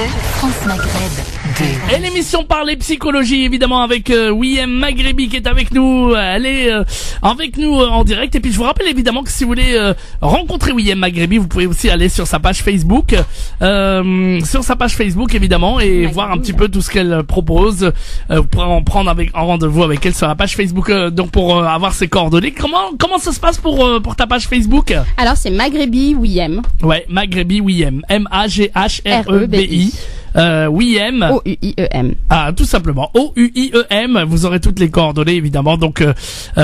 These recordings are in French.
France Maghreb 2. Et l'émission Parler Psychologie, évidemment, avec Wiem Maghrebi qui est avec nous. Elle est avec nous en direct. Et puis je vous rappelle évidemment que si vous voulez rencontrer Wiem Maghrebi, vous pouvez aussi aller sur sa page Facebook, évidemment, et voir un petit peu tout ce qu'elle propose. Vous pourrez en prendre en rendez-vous avec elle sur la page Facebook, donc pour avoir ses coordonnées. Comment ça se passe pour ta page Facebook? Alors c'est Maghrebi Wiem. Ouais, Maghrebi Wiem. M-A-G-H-R-E-B-I. Wiem. O-U-I-E-M. Ah, tout simplement. O-U-I-E-M. Vous aurez toutes les coordonnées, évidemment, donc,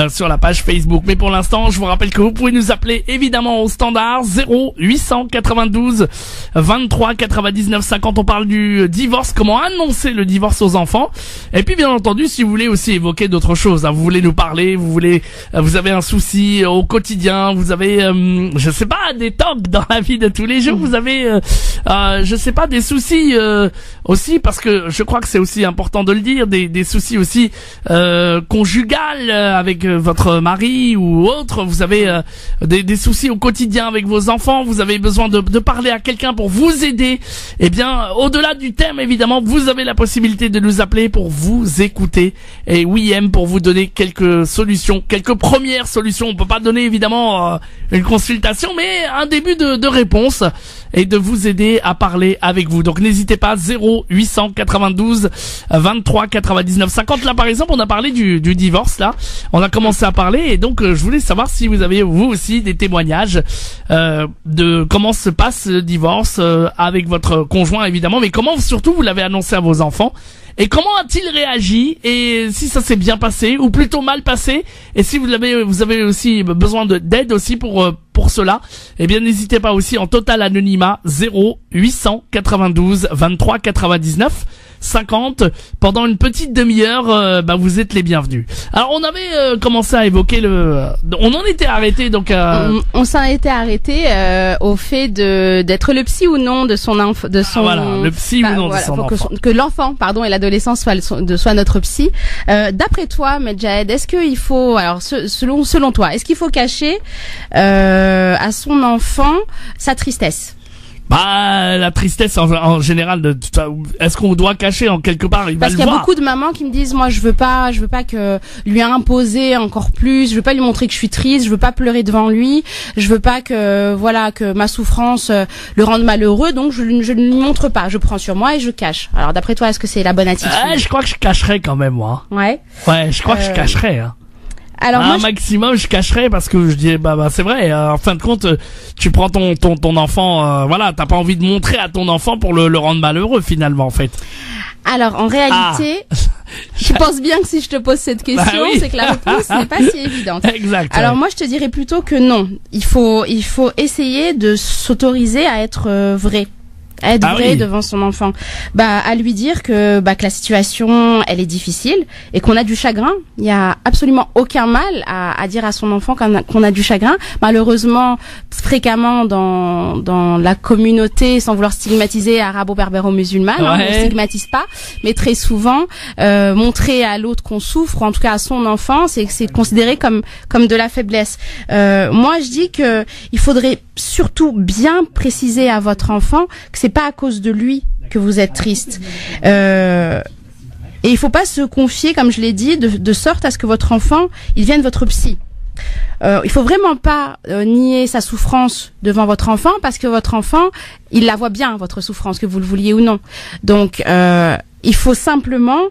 sur la page Facebook. Mais pour l'instant, je vous rappelle que vous pouvez nous appeler, évidemment, au standard 0892 23 99 50. On parle du divorce. Comment annoncer le divorce aux enfants. Et puis, bien entendu, si vous voulez aussi évoquer d'autres choses, hein, vous voulez nous parler, vous avez un souci au quotidien, vous avez, je sais pas, des tocs dans la vie de tous les jours, vous avez, je sais pas, des soucis, aussi, parce que je crois que c'est aussi important de le dire, des soucis aussi conjugales avec votre mari ou autre. Vous avez des soucis au quotidien avec vos enfants, vous avez besoin de parler à quelqu'un pour vous aider. Eh bien, au-delà du thème, évidemment, vous avez la possibilité de nous appeler pour vous écouter. Et Wiem pour vous donner quelques solutions, quelques premières solutions. On peut pas donner évidemment une consultation, mais un début de réponse et de vous aider à parler avec vous. Donc n'hésitez pas, 0892 23 99 50. Là par exemple on a parlé du divorce, là on a commencé à parler, et donc je voulais savoir si vous avez vous aussi des témoignages de comment se passe le divorce avec votre conjoint, évidemment, mais comment surtout vous l'avez annoncé à vos enfants. Et comment a-t-il réagi, et si ça s'est bien passé ou plutôt mal passé, et si vous avez aussi besoin d'aide aussi pour cela, eh bien n'hésitez pas aussi, en total anonymat, 0892 23 99 50. Pendant une petite demi-heure, vous êtes les bienvenus. Alors on avait commencé à évoquer on en était arrêté donc on s'en était arrêté au fait d'être le psy ou non de son enfant, voilà, le psy ou non de son enfant. Que l'enfant, et l'adolescent soit notre psy. D'après toi, Medjahed, est-ce qu'il faut, alors selon toi, est-ce qu'il faut cacher à son enfant sa tristesse? La tristesse en général, est-ce qu'on doit cacher en quelque part? Parce qu'il y a beaucoup de mamans qui me disent, moi je veux pas que lui imposer encore plus, je veux pas lui montrer que je suis triste, je veux pas pleurer devant lui, je veux pas que ma souffrance le rende malheureux, donc je ne lui montre pas, je prends sur moi et je cache. Alors d'après toi, est-ce que c'est la bonne attitude? Je crois que je cacherais quand même, moi. Ouais, je crois que je cacherais, hein. Alors moi, maximum je cacherais, parce que je dis c'est vrai, en fin de compte tu prends ton enfant, t'as pas envie de montrer à ton enfant pour le rendre malheureux finalement, en fait. Alors en réalité, je pense bien que si je te pose cette question, oui, c'est que la réponse n'est pas si évidente. Exact. Alors moi je te dirais plutôt que non, il faut essayer de s'autoriser à être vrai. Être vrai devant son enfant, à lui dire que la situation elle est difficile et qu'on a du chagrin. Il y a absolument aucun mal à dire à son enfant qu'on a du chagrin. Malheureusement, fréquemment dans la communauté, sans vouloir stigmatiser arabo-berbéro-musulmane, on stigmatise pas, mais très souvent montrer à l'autre qu'on souffre, ou en tout cas à son enfant, c'est considéré comme de la faiblesse. Moi je dis que il faudrait surtout bien préciser à votre enfant que c'est pas à cause de lui que vous êtes triste. Et il faut pas se confier, comme je l'ai dit, de sorte à ce que votre enfant, il devienne votre psy. Il faut vraiment pas nier sa souffrance devant votre enfant, parce que votre enfant, il la voit bien, votre souffrance, que vous le vouliez ou non. Donc, il faut simplement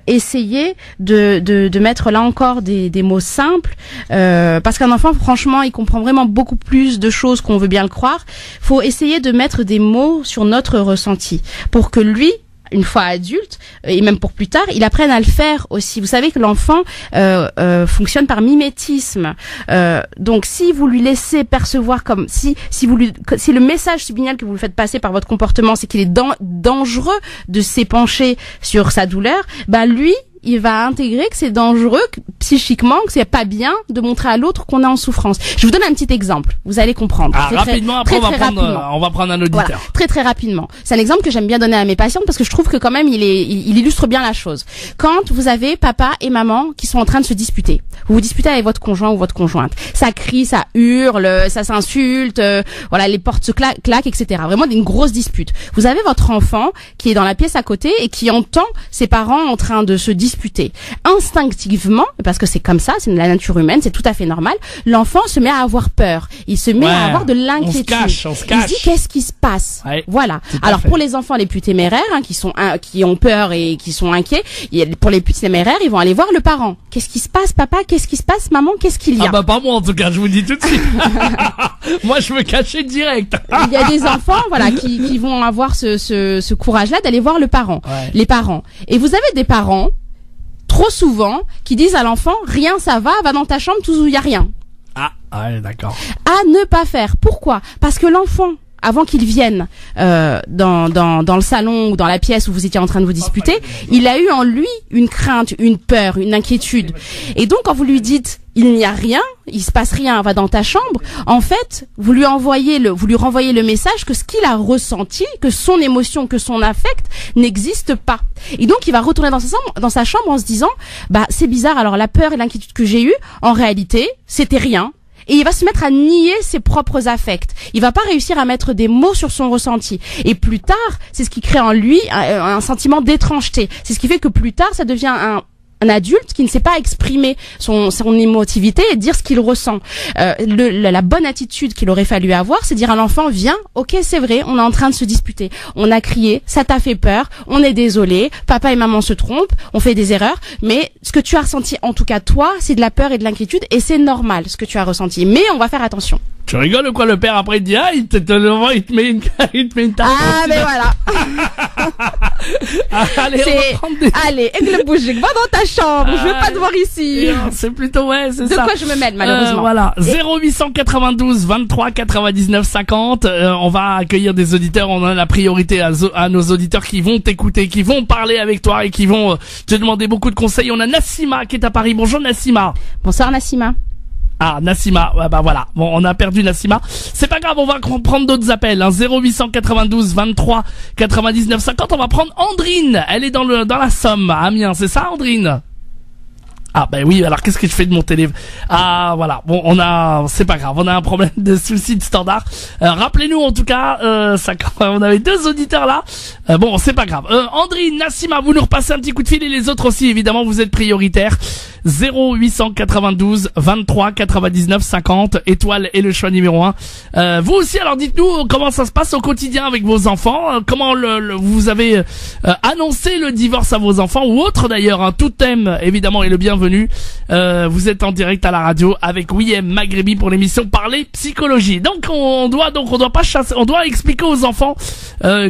essayer de mettre là encore des mots simples, parce qu'un enfant, franchement, il comprend vraiment beaucoup plus de choses qu'on veut bien le croire. Il faut essayer de mettre des mots sur notre ressenti pour que lui, une fois adulte, et même pour plus tard, il apprenne à le faire aussi. Vous savez que l'enfant fonctionne par mimétisme. Donc si vous lui laissez percevoir comme si le message subliminal que vous lui faites passer par votre comportement, c'est qu'il est dangereux de s'épancher sur sa douleur, lui, il va intégrer que c'est dangereux psychiquement, que c'est pas bien de montrer à l'autre qu'on est en souffrance. Je vous donne un petit exemple, vous allez comprendre. Rapidement, après on va prendre un auditeur. Voilà, très rapidement. C'est un exemple que j'aime bien donner à mes patientes parce que je trouve que quand même il illustre bien la chose. Quand vous avez papa et maman qui sont en train de se disputer, vous vous disputez avec votre conjoint ou votre conjointe, ça crie, ça hurle, ça s'insulte, voilà, les portes se claquent, etc. Vraiment une grosse dispute. Vous avez votre enfant qui est dans la pièce à côté et qui entend ses parents en train de se disputer. Instinctivement, parce que c'est comme ça, c'est la nature humaine, c'est tout à fait normal, l'enfant se met à avoir peur. Il se met à avoir de l'inquiétude. On se cache. Il se dit qu'est-ce qui se passe. Voilà. Alors pour les enfants les plus téméraires, qui ont peur et qui sont inquiets, pour les plus téméraires, ils vont aller voir le parent. Qu'est-ce qui se passe, papa? Qu'est-ce qui se passe, maman? Qu'est-ce qu'il y a? Ah bah pas moi en tout cas, je vous le dis tout de suite. Moi je me cachais direct. Il y a des enfants, voilà, qui vont avoir ce courage-là d'aller voir le parent, les parents. Et vous avez des parents, trop souvent, qui disent à l'enfant, rien, ça va dans ta chambre, tout où il y a rien. Ah, ouais, d'accord. À ne pas faire. Pourquoi? Parce que l'enfant, avant qu'il vienne dans le salon ou dans la pièce où vous étiez en train de vous disputer, il a eu en lui une crainte, une peur, une inquiétude. Et donc quand vous lui dites il n'y a rien, il se passe rien, va dans ta chambre, en fait, vous lui renvoyez le message que ce qu'il a ressenti, que son émotion, que son affect n'existe pas. Et donc il va retourner dans sa chambre en se disant bah c'est bizarre, alors la peur et l'inquiétude que j'ai eue, en réalité, c'était rien. Et il va se mettre à nier ses propres affects. Il va pas réussir à mettre des mots sur son ressenti. Et plus tard, c'est ce qui crée en lui un sentiment d'étrangeté. C'est ce qui fait que plus tard, ça devient un adulte qui ne sait pas exprimer son émotivité et dire ce qu'il ressent. La bonne attitude qu'il aurait fallu avoir, c'est dire à l'enfant, viens, ok, c'est vrai, on est en train de se disputer. On a crié, ça t'a fait peur, on est désolé, papa et maman se trompent, on fait des erreurs, mais ce que tu as ressenti, en tout cas toi, c'est de la peur et de l'inquiétude et c'est normal ce que tu as ressenti. Mais on va faire attention. Tu rigoles ou quoi, le père après il te dit il te met une tasse. Ah mais voilà. Allez, on va prendre allez, aigle bougique, va dans ta chambre, je veux pas te voir ici. C'est plutôt c'est ça. De quoi je me mêle malheureusement. Voilà, 0892 23 99 50. On va accueillir des auditeurs, on a la priorité à nos auditeurs qui vont t'écouter, qui vont parler avec toi et qui vont te demander beaucoup de conseils. On a Nassima qui est à Paris. Bonjour Nassima. Bonsoir Nassima. Ah, Nassima, bah voilà. Bon, on a perdu Nassima. C'est pas grave, on va prendre d'autres appels. 0892 23 99 50. On va prendre Andrine. Elle est dans la Somme, à Amiens. C'est ça, Andrine? Ah ben oui, alors qu'est-ce que je fais de mon téléphone? Ah voilà, bon c'est pas grave, on a un problème de souci de standard. Rappelez-nous en tout cas, on avait deux auditeurs là. Bon, c'est pas grave. Andrine, Nassima, vous nous repassez un petit coup de fil et les autres aussi, évidemment, vous êtes prioritaires. 0892 23 99 50, étoile et le choix numéro 1. Vous aussi, alors dites-nous comment ça se passe au quotidien avec vos enfants, comment vous avez annoncé le divorce à vos enfants ou autre d'ailleurs, tout thème évidemment est le bienvenu. Vous êtes en direct à la radio avec William Maghrebi pour l'émission Parler Psychologie. Donc on doit pas chasser, on doit expliquer aux enfants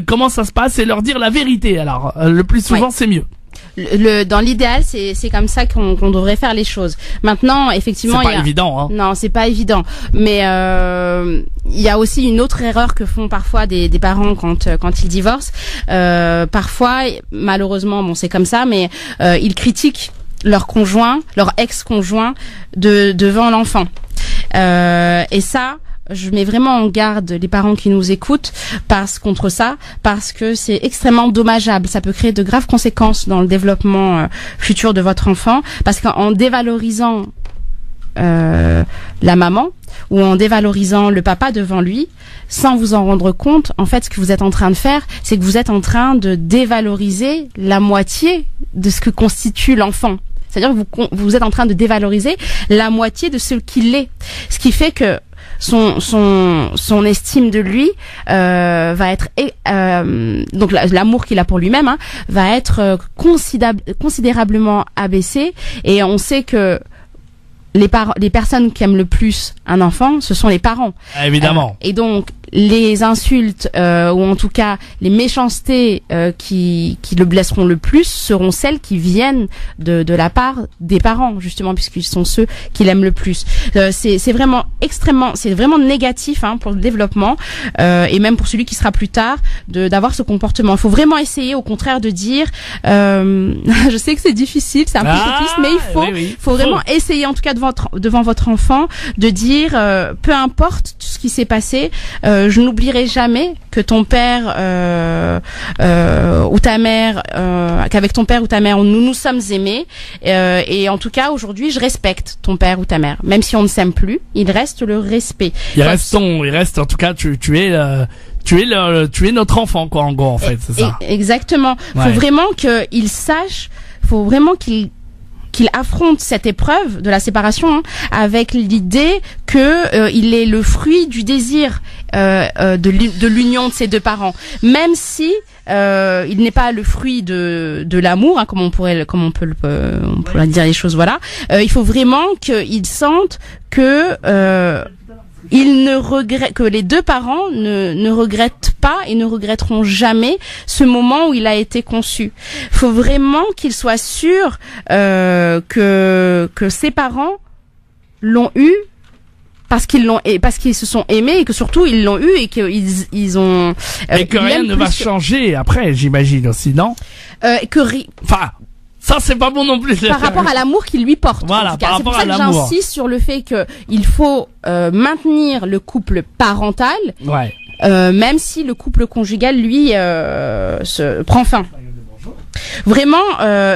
comment ça se passe et leur dire la vérité. Alors le plus souvent c'est mieux. Dans l'idéal, c'est comme ça qu'on devrait faire les choses. Maintenant, effectivement, c'est pas évident, hein. Non, c'est pas évident. Mais il y a aussi une autre erreur que font parfois des parents quand ils divorcent. Parfois, malheureusement, bon, c'est comme ça, mais ils critiquent leur conjoint, leur ex-conjoint devant l'enfant. Et ça, je mets vraiment en garde les parents qui nous écoutent contre ça, parce que c'est extrêmement dommageable. Ça peut créer de graves conséquences dans le développement futur de votre enfant, parce qu'en dévalorisant la maman ou en dévalorisant le papa devant lui, sans vous en rendre compte, en fait, ce que vous êtes en train de faire, c'est que vous êtes en train de dévaloriser la moitié de ce que constitue l'enfant. C'est-à-dire que vous êtes en train de dévaloriser la moitié de ce qu'il est. Ce qui fait que son estime de lui va être donc l'amour qu'il a pour lui-même va être considérablement abaissé, et on sait que les personnes qui aiment le plus un enfant, ce sont les parents. Évidemment. Et donc les insultes ou en tout cas les méchancetés qui le blesseront le plus seront celles qui viennent de la part des parents, justement, puisqu'ils sont ceux qui l'aiment le plus. C'est vraiment c'est vraiment négatif pour le développement et même pour celui qui sera plus tard d'avoir ce comportement. Il faut vraiment essayer, au contraire, de dire je sais que c'est difficile, c'est un peu simpliste, mais il faut vraiment essayer, en tout cas devant votre enfant, de dire peu importe tout ce qui s'est passé, je n'oublierai jamais que ton père ou ta mère, qu'avec ton père ou ta mère, nous nous sommes aimés, et en tout cas aujourd'hui je respecte ton père ou ta mère, même si on ne s'aime plus, il reste le respect. Il reste en tout cas, tu es notre enfant, quoi, en gros, en fait, c'est ça. Exactement. Faut vraiment qu'il sache, qu'il affronte cette épreuve de la séparation avec l'idée que il est le fruit du désir de l'union de ses deux parents, même si il n'est pas le fruit de l'amour, comme on pourrait dire les choses. Voilà, il faut vraiment qu'il sente que que les deux parents ne regrettent pas et ne regretteront jamais ce moment où il a été conçu. Il faut vraiment qu'il soit sûr que ses parents l'ont eu parce qu'ils se sont aimés, et que surtout ils l'ont eu, et qu'ils ont et que rien ne va changer après, j'imagine aussi, non? Enfin, ça, c'est pas bon non plus. Par rapport à l'amour qu'il lui porte. Voilà, par rapport à l'amour. C'est pour ça que j'insiste sur le fait qu'il faut maintenir le couple parental, même si le couple conjugal, lui, prend fin. Vraiment,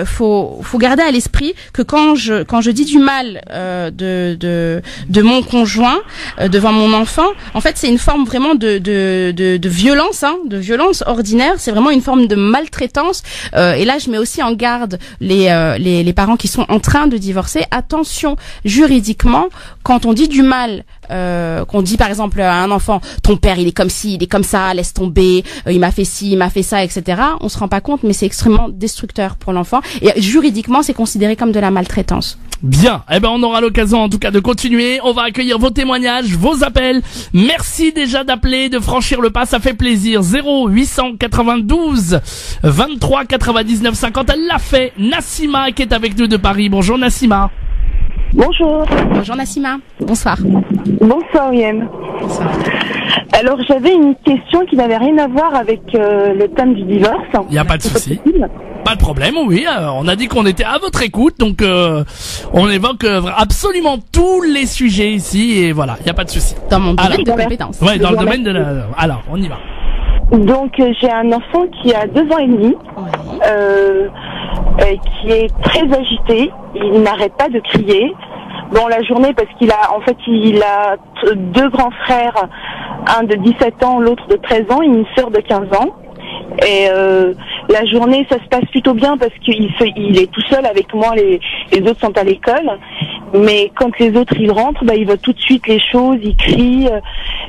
faut garder à l'esprit que quand je dis du mal de mon conjoint devant mon enfant, en fait c'est une forme vraiment de violence, de violence ordinaire. C'est vraiment une forme de maltraitance. Et là, je mets aussi en garde les parents qui sont en train de divorcer. Attention, juridiquement, quand on dit du mal, qu'on dit par exemple à un enfant, ton père il est comme ci, il est comme ça, laisse tomber, il m'a fait ci, il m'a fait ça, etc. On se rend pas compte, mais c'est extrêmement destructeur pour l'enfant, et juridiquement c'est considéré comme de la maltraitance. Bien, on aura l'occasion en tout cas de continuer. On va accueillir vos témoignages, vos appels. Merci déjà d'appeler, de franchir le pas, ça fait plaisir. 0892 23 99 50. Elle l'a fait. Nassima qui est avec nous de Paris. Bonjour Nassima. Bonjour. Bonjour Nassima. Bonsoir. Bonsoir Yann. Bonsoir. Alors j'avais une question qui n'avait rien à voir avec le thème du divorce. Il n'y a pas de souci. Pas de problème, oui. On a dit qu'on était à votre écoute, donc on évoque absolument tous les sujets ici, et voilà, il n'y a pas de souci. Dans mon domaine de compétences. Ouais, dans le domaine de la... Alors, on y va. Donc j'ai un enfant qui a 2 ans et demi, qui est très agité. Il n'arrête pas de crier. Bon, la journée, parce qu'il a 2 grands frères, un de 17 ans, l'autre de 13 ans, et une sœur de 15 ans. Et la journée, ça se passe plutôt bien parce qu'il est tout seul avec moi, les autres sont à l'école. Mais quand les autres ils rentrent, il voit tout de suite les choses, il crie.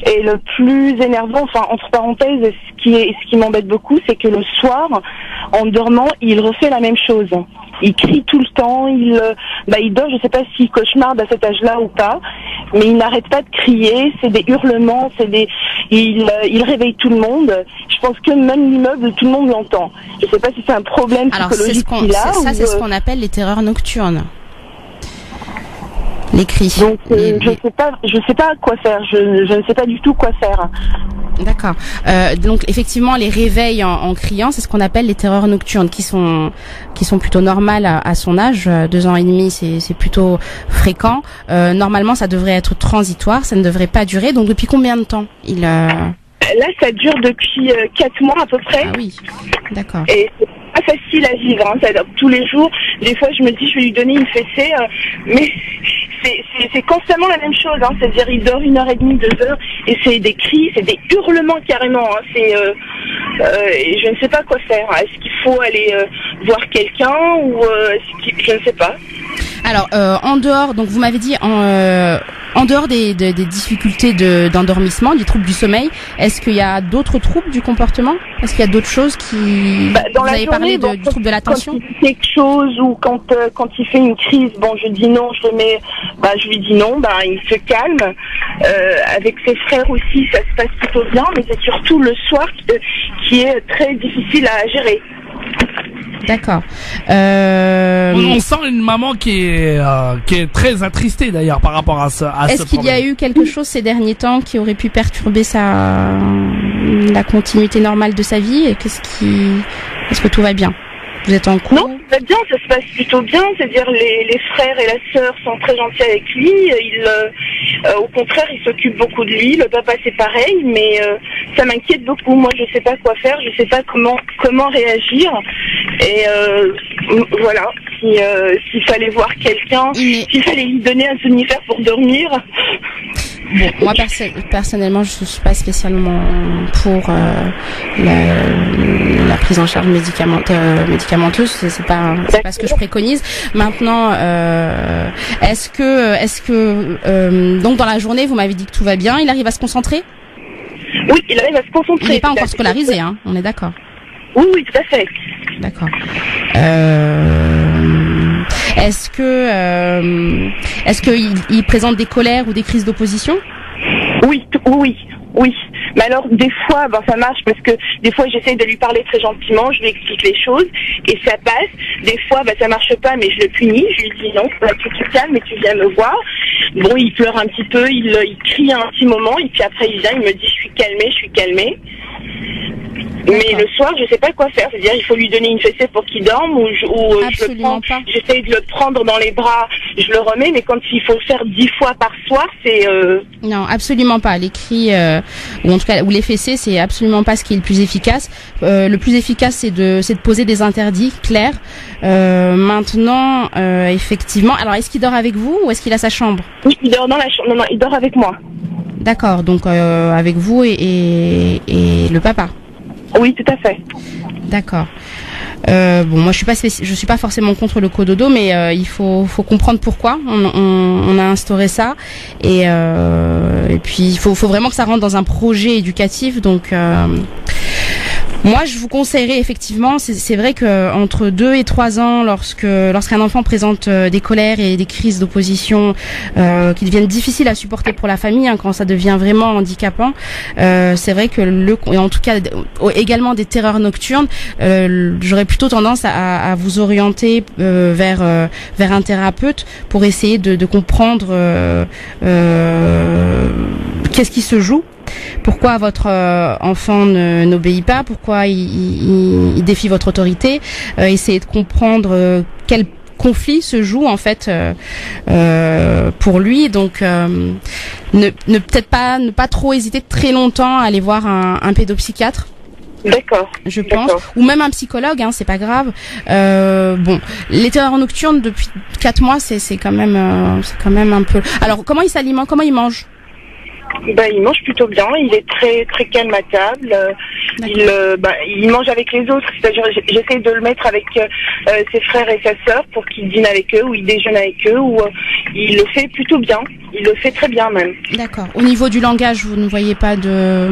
Et le plus énervant, entre parenthèses, ce qui m'embête beaucoup, c'est que le soir, en dormant, il refait la même chose. Il crie tout le temps, il dort, je sais pas s'il cauchemarde à cet âge-là ou pas, mais il n'arrête pas de crier, c'est des hurlements, il réveille tout le monde. Je pense que même l'immeuble, tout le monde l'entend. Je sais pas si c'est un problème psychologique qu'il a. Ça, c'est ce qu'on appelle les terreurs nocturnes. Les cris. Donc je sais pas quoi faire. Je ne sais pas du tout quoi faire. D'accord. Donc effectivement, les réveils en criant, c'est ce qu'on appelle les terreurs nocturnes, qui sont plutôt normales à son âge. 2 ans et demi, c'est plutôt fréquent. Normalement, ça devrait être transitoire, ça ne devrait pas durer. Donc depuis combien de temps Là, ça dure depuis 4 mois à peu près. Ah oui, d'accord. Et c'est pas facile à vivre. Ça dure tous les jours. Des fois, je me dis, je vais lui donner une fessée, mais c'est constamment la même chose. C'est-à-dire, il dort 1h30, 2 heures, et c'est des cris, c'est des hurlements carrément. Et je ne sais pas quoi faire. Est-ce qu'il faut aller voir quelqu'un ou je ne sais pas. Alors, en dehors, donc vous m'avez dit en dehors des difficultés d'endormissement, des troubles du sommeil, est-ce qu'il y a d'autres troubles du comportement? Est-ce qu'il y a d'autres choses qui... Dans vous la avez journée, parlé du trouble de l'attention? Quand il fait quelque chose ou quand il fait une crise, je dis non, je lui dis non, il se calme. Avec ses frères aussi, ça se passe plutôt bien, mais c'est surtout le soir qui est très difficile à gérer. D'accord. On sent une maman qui est très attristée d'ailleurs par rapport à ce Est-ce qu'il y a eu quelque chose ces derniers temps qui aurait pu perturber la continuité normale de sa vie? Est-ce que tout va bien? Vous êtes en couple? Non, ça va bien, ça se passe plutôt bien. C'est-à-dire les frères et la sœur sont très gentils avec lui. Au contraire, ils s'occupent beaucoup de lui. Le papa, c'est pareil, mais ça m'inquiète beaucoup. Moi, je sais pas quoi faire, je sais pas comment réagir. Et voilà, s'il fallait voir quelqu'un, s'il fallait lui donner un somnifère pour dormir. Bon, moi personnellement, je suis pas spécialement pour la prise en charge médicamenteuse. C'est pas ce que je préconise. Maintenant, est-ce que donc dans la journée, vous m'avez dit que tout va bien, il arrive à se concentrer? Oui, il arrive à se concentrer. Il n'est pas encore scolarisé, hein, on est d'accord. Oui, tout à fait. D'accord. Est-ce qu'il présente des colères ou des crises d'opposition? Oui. Mais alors, des fois, ça marche parce que des fois, j'essaie de lui parler très gentiment, je lui explique les choses et ça passe. Des fois, ça marche pas, mais je le punis, je lui dis non, tu te calmes et tu viens me voir. Bon, il pleure un petit peu, il crie un petit moment et puis après, il vient, il me dit, je suis calmé. Mais le soir, je sais pas quoi faire. C'est-à-dire, il faut lui donner une fessée pour qu'il dorme ou j'essaie de le prendre dans les bras, je le remets, mais quand il faut le faire 10 fois par soir, c'est... Non, absolument pas. Les cris, ou en tout cas, ou les fessées, c'est absolument pas ce qui est le plus efficace. Le plus efficace, c'est de poser des interdits clairs. Maintenant, effectivement... Alors, est-ce qu'il dort avec vous ou est-ce qu'il a sa chambre? Oui, il dort dans la chambre. Non, il dort avec moi. D'accord, donc avec vous et le papa. Oui, tout à fait. D'accord. Moi je suis pas forcément contre le cododo, mais il faut comprendre pourquoi on a instauré ça et puis il faut vraiment que ça rentre dans un projet éducatif. Donc moi, je vous conseillerais effectivement, c'est vrai que entre 2 et 3 ans, lorsqu'un enfant présente des colères et des crises d'opposition qui deviennent difficiles à supporter pour la famille, quand ça devient vraiment handicapant, c'est vrai que et en tout cas également des terreurs nocturnes, j'aurais plutôt tendance à vous orienter vers un thérapeute pour essayer de comprendre qu'est-ce qui se joue. Pourquoi votre enfant n'obéit pas? Pourquoi il défie votre autorité? Essayez de comprendre quel conflit se joue en fait pour lui. Donc peut-être ne pas trop hésiter très longtemps à aller voir un pédopsychiatre. D'accord. Je pense, ou même un psychologue, c'est pas grave. Les terreurs nocturnes depuis 4 mois, c'est quand même un peu. Alors comment il s'alimente? Comment il mange? Il mange plutôt bien, il est très très calme à table. Il mange avec les autres, c'est-à-dire j'essaie de le mettre avec ses frères et sa sœur pour qu'il dîne avec eux ou il déjeune avec eux. Ou il le fait plutôt bien, il le fait très bien même. D'accord. Au niveau du langage, vous ne voyez pas de...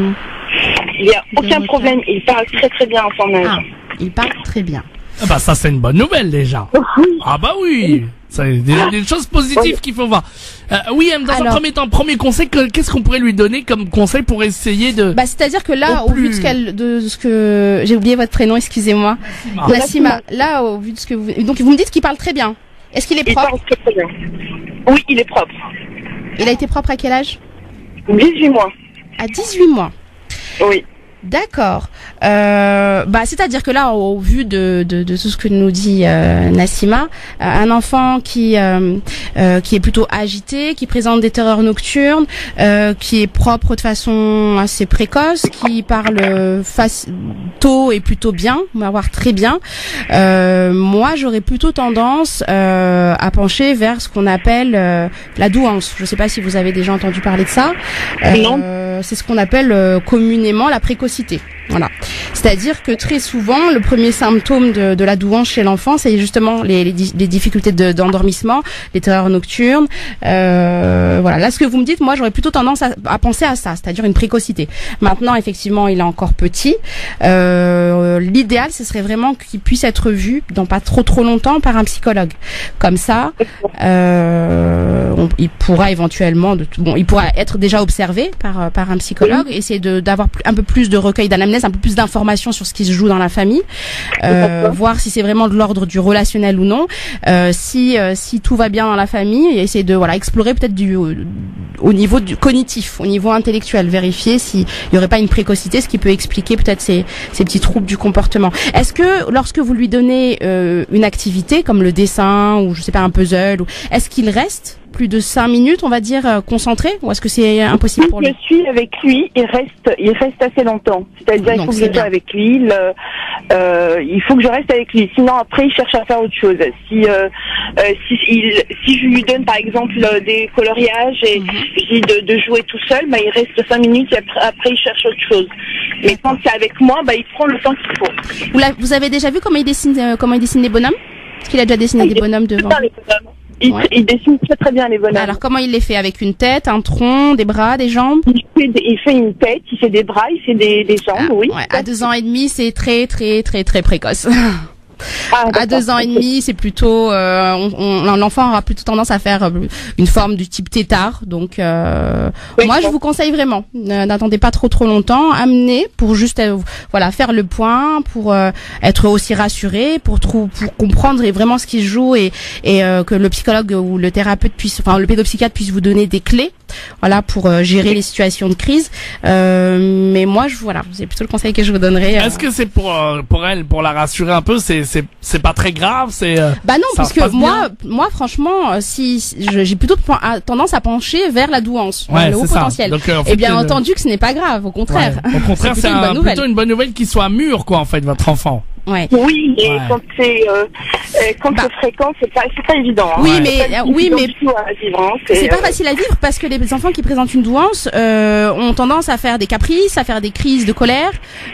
Il n'y a aucun problème, il parle très très bien en son âge. Il parle très bien. Ça c'est une bonne nouvelle déjà. Oui. C'est des choses positives qu'il faut voir. Dans un premier temps, premier conseil, qu'est-ce qu'on pourrait lui donner comme conseil pour essayer de... c'est-à-dire que là, au vu de ce que... J'ai oublié votre prénom, excusez-moi. Nassima. Là, au vu de ce que vous... Donc vous me dites qu'il parle très bien. Est-ce qu'il est propre? Il parle très très bien. Oui, il est propre. Il a été propre à quel âge? 18 mois. À 18 mois. Oui. D'accord. C'est-à-dire que là, au vu de tout ce que nous dit Nassima, un enfant qui est plutôt agité, qui présente des terreurs nocturnes, qui est propre de façon assez précoce, qui parle tôt et plutôt bien, voire très bien. Moi, j'aurais plutôt tendance à pencher vers ce qu'on appelle la douance. Je ne sais pas si vous avez déjà entendu parler de ça. Non. C'est ce qu'on appelle communément la précocité. Voilà. C'est-à-dire que très souvent, le premier symptôme de la douance chez l'enfant, c'est justement les difficultés d'endormissement, les terreurs nocturnes. Voilà. Là, ce que vous me dites, moi, j'aurais plutôt tendance à penser à ça, c'est-à-dire une précocité. Maintenant, effectivement, il est encore petit. L'idéal, ce serait vraiment qu'il puisse être vu dans pas trop longtemps par un psychologue. Comme ça, il pourra éventuellement, il pourra être déjà observé par un psychologue, essayer d'avoir un peu plus de recueil d'anamnèse, un peu plus d'informations sur ce qui se joue dans la famille, voir si c'est vraiment de l'ordre du relationnel ou non, si tout va bien dans la famille, et essayer de explorer peut-être au niveau du cognitif, au niveau intellectuel, vérifier s'il y aurait pas une précocité, ce qui peut expliquer peut-être ces petits troubles du comportement. Est-ce que lorsque vous lui donnez une activité comme le dessin ou je sais pas un puzzle, est-ce qu'il reste plus de 5 minutes, on va dire, concentré, ou est-ce que c'est impossible pour lui? Je suis avec lui, il reste assez longtemps. C'est-à-dire, il faut que je sois avec lui, il faut que je reste avec lui. Sinon, après, il cherche à faire autre chose. Si je lui donne, par exemple, des coloriages et je dis de jouer tout seul, il reste 5 minutes et après, il cherche autre chose. Mais quand c'est avec moi, il prend le temps qu'il faut. Vous avez déjà vu comment il dessine les bonhommes? Est-ce qu'il a déjà dessiné des bonhommes devant? Il dessine très bien les bonhommes. Alors comment il les fait? Avec une tête, un tronc, des bras, des jambes? Il fait une tête, il fait des bras, il fait des jambes, oui. Ouais, à 2 ans et demi, c'est très précoce. À 2 ans et demi, c'est plutôt l'enfant aura plutôt tendance à faire une forme du type tétard. Donc moi je vous conseille vraiment, n'attendez pas trop longtemps, amenez pour juste faire le point, pour être aussi rassuré, pour comprendre vraiment ce qui se joue et que le psychologue ou le thérapeute le pédopsychiatre puisse vous donner des clés pour gérer les situations de crise. Mais moi c'est plutôt le conseil que je vous donnerais. Est-ce que c'est pour elle, pour la rassurer un peu, c'est pas très grave, non, puisque moi franchement, si j'ai plutôt tendance à pencher vers la douance, le haut potentiel. Donc, et bien entendu que ce n'est pas grave, au contraire. Ouais. Au contraire, c'est plutôt une bonne nouvelle qu'il soit mûr, votre enfant. Ouais. Oui, et quand c'est fréquent, c'est pas évident. Oui, mais c'est pas facile à vivre parce que les enfants qui présentent une douance ont tendance à faire des caprices, à faire des crises de colère,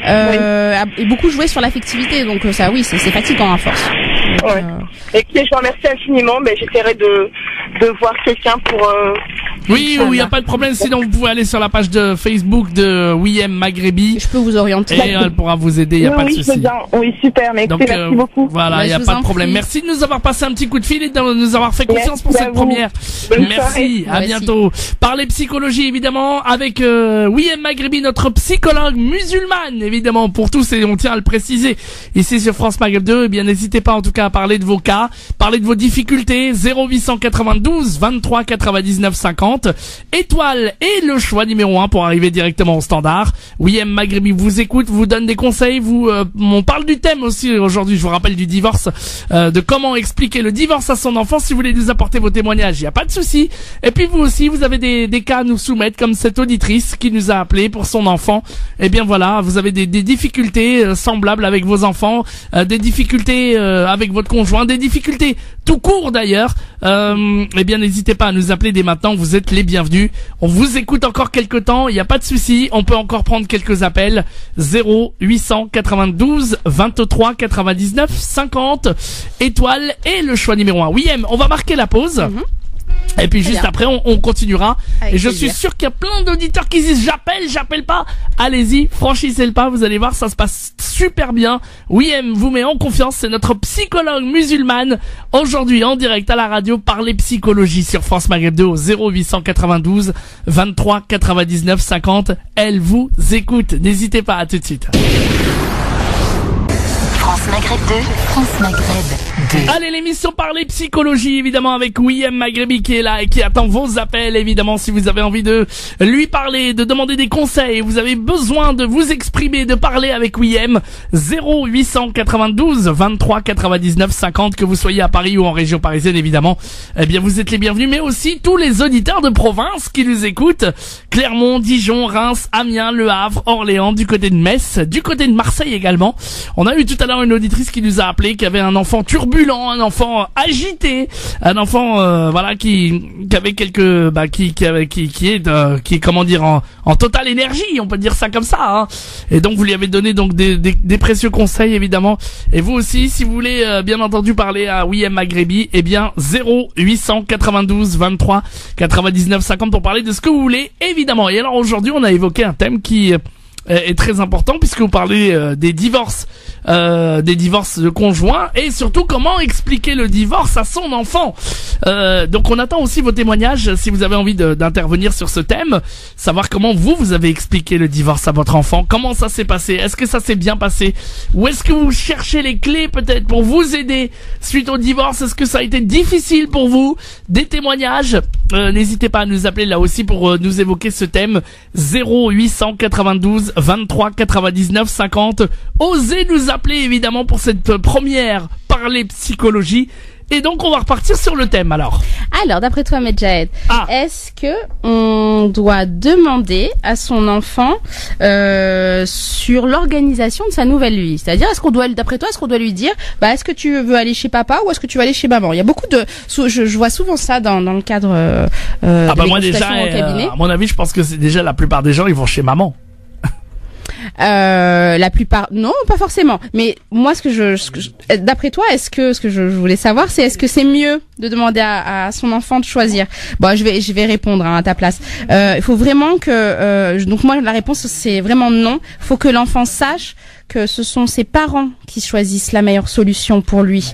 et beaucoup jouer sur l'affectivité. Donc ça, oui, c'est fatigant à force. Donc, Écoutez, je vous remercie infiniment, mais j'essaierai de voir quelqu'un pour. Oui, il n'y a pas de problème. Sinon, vous pouvez aller sur la page de Facebook de Wiem Maghrebi. Je peux vous orienter. Et elle pourra vous aider, il n'y a pas de souci. Oui, super, mais écoutez, merci beaucoup. Voilà, il n'y a pas de problème. Merci de nous avoir passé un petit coup de fil et de nous avoir fait confiance pour cette première. Merci, à bientôt. Parler psychologie, évidemment, avec Wiem Maghrebi, notre psychologue musulmane, évidemment, pour tous, et on tient à le préciser ici sur France Maghreb 2. Eh bien, n'hésitez pas en tout cas à parler de vos cas, parler de vos difficultés. 0892 23 99 50. Étoile est le choix numéro 1 pour arriver directement au standard. Wiem Maghrebi vous écoute, vous donne des conseils, on parle du thème aussi aujourd'hui, je vous rappelle, du divorce, de comment expliquer le divorce à son enfant. Si vous voulez nous apporter vos témoignages, il n'y a pas de souci. Et puis vous aussi, vous avez des cas à nous soumettre, comme cette auditrice qui nous a appelé pour son enfant. Eh bien voilà, vous avez des difficultés semblables avec vos enfants, des difficultés avec votre conjoint, des difficultés tout court d'ailleurs. Eh bien n'hésitez pas à nous appeler dès maintenant, vous êtes les bienvenus. On vous écoute encore quelques temps, il n'y a pas de souci, on peut encore prendre quelques appels. 0892 23 99 50. Étoile est le choix numéro 1. Oui, on va marquer la pause. Et puis juste après, on continuera. Avec je suis sûr qu'il y a plein d'auditeurs qui disent j'appelle pas. Allez-y, franchissez le pas, vous allez voir, ça se passe super bien. Wiem vous met en confiance, c'est notre psychologue musulmane. Aujourd'hui, en direct à la radio, parler psychologie sur France Maghreb 2 au 0892 23 99 50. Elle vous écoute. N'hésitez pas, à tout de suite. France Maghreb 2, France Maghreb 2. Allez, l'émission Parler Psychologie, évidemment, avec Wiem Maghrebi qui est là et qui attend vos appels, évidemment, si vous avez envie de lui parler, de demander des conseils, vous avez besoin de vous exprimer, de parler avec Wiem. 0892 23 99 50, que vous soyez à Paris ou en région parisienne, évidemment. Eh bien, vous êtes les bienvenus, mais aussi tous les auditeurs de province qui nous écoutent. Clermont, Dijon, Reims, Amiens, Le Havre, Orléans, du côté de Metz, du côté de Marseille également. On a eu tout à l'heure l'heure une auditrice qui nous a appelé, qui avait un enfant turbulent, un enfant agité, un enfant voilà qui avait quelques qui est comment dire en totale énergie, on peut dire ça comme ça, hein. Et donc vous lui avez donné donc des précieux conseils évidemment. Et vous aussi, si vous voulez bien entendu parler à WIM Maghrebi, eh bien 0892 23 99 50 pour parler de ce que vous voulez évidemment. Et alors aujourd'hui, on a évoqué un thème qui est très important puisque vous parlez des divorces de conjoints et surtout comment expliquer le divorce à son enfant. Donc on attend aussi vos témoignages si vous avez envie d'intervenir sur ce thème, savoir comment vous avez expliqué le divorce à votre enfant, comment ça s'est passé, est-ce que ça s'est bien passé ou est-ce que vous cherchez les clés peut-être pour vous aider suite au divorce, est-ce que ça a été difficile pour vous, des témoignages, n'hésitez pas à nous appeler là aussi pour nous évoquer ce thème 0892 23 99 50. Osez nous appeler évidemment pour cette première parler psychologie. Et donc on va repartir sur le thème alors. Alors d'après toi Medjahed, est-ce que on doit demander à son enfant sur l'organisation de sa nouvelle vie? C'est-à-dire est-ce qu'on doit, d'après toi, est-ce qu'on doit lui dire est-ce que tu veux aller chez papa ou est-ce que tu veux aller chez maman? Il y a beaucoup de je vois souvent ça dans le cadre moi déjà au cabinet. À mon avis, je pense que c'est déjà la plupart des gens ils vont chez maman. La plupart, non, pas forcément. Mais moi, d'après toi, ce que je voulais savoir, c'est est-ce que c'est mieux de demander à son enfant de choisir? Bon, je vais répondre à ta place. Il faut vraiment que, donc moi, la réponse c'est vraiment non. Il faut que l'enfant sache que ce sont ses parents qui choisissent la meilleure solution pour lui.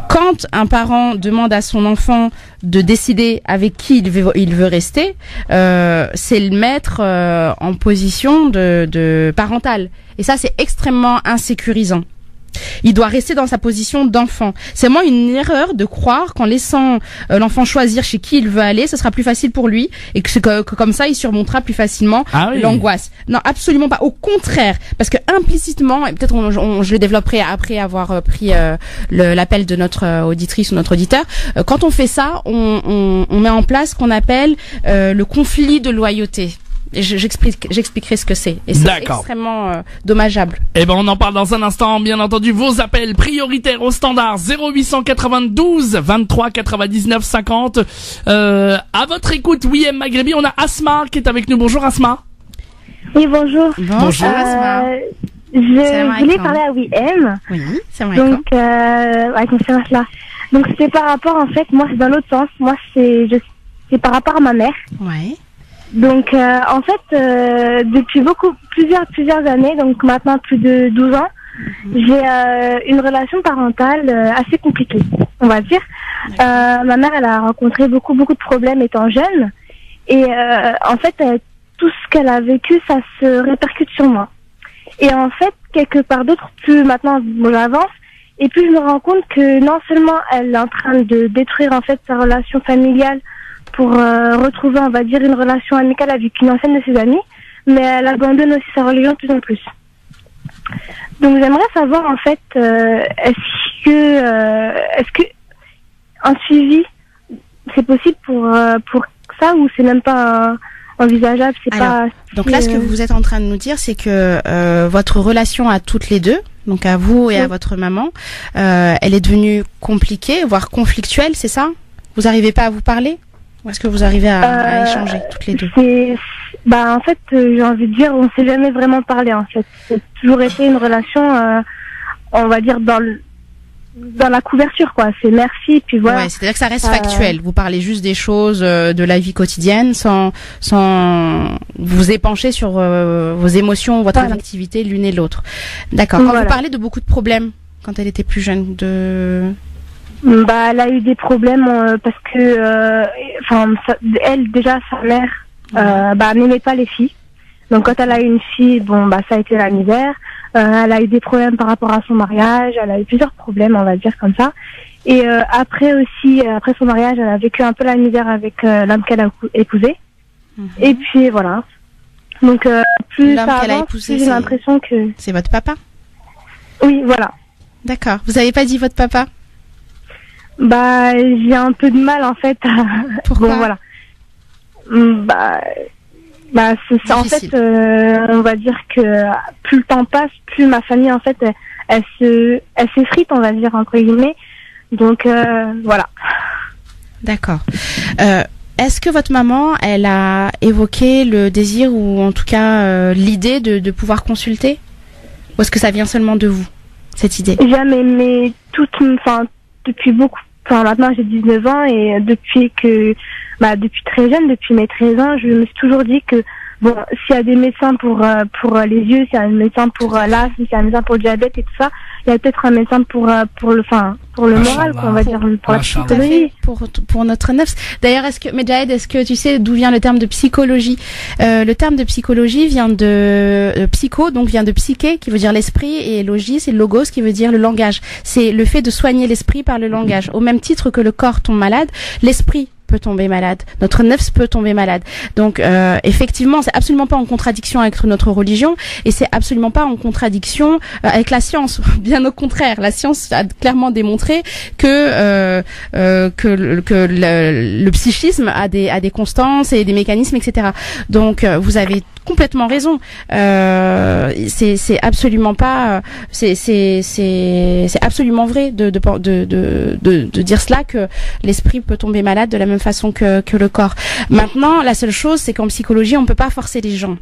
Quand un parent demande à son enfant de décider avec qui il veut rester, c'est le mettre en position de parentale. Et ça, c'est extrêmement insécurisant. Il doit rester dans sa position d'enfant. C'est vraiment une erreur de croire qu'en laissant l'enfant choisir chez qui il veut aller, ce sera plus facile pour lui et que comme ça, il surmontera plus facilement l'angoisse. Non, absolument pas. Au contraire, parce que implicitement, et peut-être je le développerai après avoir pris l'appel de notre auditrice ou notre auditeur, quand on fait ça, on met en place ce qu'on appelle le conflit de loyauté. Et j'expliquerai ce que c'est. Et c'est extrêmement dommageable. Eh ben, on en parle dans un instant. Bien entendu, vos appels prioritaires au standard 0892 23 99 50. À votre écoute, WIM Maghrebi, on a Asma qui est avec nous. Bonjour Asma. Oui, bonjour. Bonjour Asma. Je voulais parler à WIM. Oui, c'est vrai. Donc, donc c'est par rapport, en fait, moi c'est dans l'autre sens. Moi c'est par rapport à ma mère. Ouais. Donc, en fait, depuis plusieurs années, donc maintenant plus de 12 ans, j'ai une relation parentale assez compliquée, on va dire. Ma mère, elle a rencontré beaucoup de problèmes étant jeune. Et en fait, tout ce qu'elle a vécu, ça se répercute sur moi. Et en fait, quelque part d'autre, plus maintenant j'avance, et plus je me rends compte que non seulement elle est en train de détruire en fait sa relation familiale pour retrouver, on va dire, une relation amicale avec une ancienne de ses amies, mais elle abandonne aussi sa religion de plus en plus. Donc j'aimerais savoir en fait, est-ce que un suivi c'est possible pour ça ou c'est même pas envisageable, c'est pas. Donc là, ce que vous êtes en train de nous dire, c'est que votre relation à toutes les deux, donc à vous et à votre maman, elle est devenue compliquée, voire conflictuelle, c'est ça? Vous n'arrivez pas à vous parler? Ou est-ce que vous arrivez à échanger toutes les deux? En fait, j'ai envie de dire, on s'est jamais vraiment parlé en fait. C'est toujours été une relation, on va dire dans la couverture quoi. C'est merci puis voilà. Ouais, c'est-à-dire que ça reste factuel. Vous parlez juste des choses de la vie quotidienne sans vous épancher sur vos émotions, votre affectivité l'une et l'autre. D'accord. Quand vous parlez de beaucoup de problèmes quand elle était plus jeune, elle a eu des problèmes parce que, elle déjà sa mère, n'aimait pas les filles. Donc quand elle a eu une fille, ça a été la misère. Elle a eu des problèmes par rapport à son mariage. Elle a eu plusieurs problèmes, on va dire comme ça. Et après son mariage, elle a vécu un peu la misère avec l'homme qu'elle a épousé. Et puis voilà. Donc plus ça avance, plus j'ai l'impression que c'est votre papa. Oui, voilà. D'accord. Vous avez pas dit votre papa? J'ai un peu de mal en fait. Pourquoi? Voilà. C'est ça. En fait, on va dire que plus le temps passe, plus ma famille en fait elle s'effrite, on va dire, entre guillemets. Donc voilà. D'accord. Est-ce que votre maman, elle a évoqué le désir ou en tout cas l'idée de pouvoir consulter? Ou est-ce que ça vient seulement de vous, cette idée? Jamais, mais depuis beaucoup. Enfin, maintenant j'ai 19 ans et depuis très jeune, depuis mes 13 ans, je me suis toujours dit que bon, s'il y a des médecins pour les yeux, s'il y a un médecin pour l'asthme, s'il y a un médecin pour le diabète et tout ça, il y a peut-être un médecin pour le moral, quoi, on va dire, pour la psychologie. Pour notre nefs. D'ailleurs, Medjahed, est-ce que tu sais d'où vient le terme de psychologie? Le terme de psychologie vient de psycho, donc vient de psyché, qui veut dire l'esprit, et logis, c'est logos, qui veut dire le langage. C'est le fait de soigner l'esprit par le langage. Au même titre que le corps tombe malade, l'esprit peut tomber malade, notre nefs peut tomber malade. Donc effectivement, c'est absolument pas en contradiction avec notre religion et c'est absolument pas en contradiction avec la science. Bien au contraire, la science a clairement démontré que le psychisme a des constances et des mécanismes, etc. Donc vous avez complètement raison. C'est absolument pas, c'est absolument vrai de dire cela, que l'esprit peut tomber malade de la même façon que le corps. Maintenant, la seule chose, c'est qu'en psychologie, on peut pas forcer les gens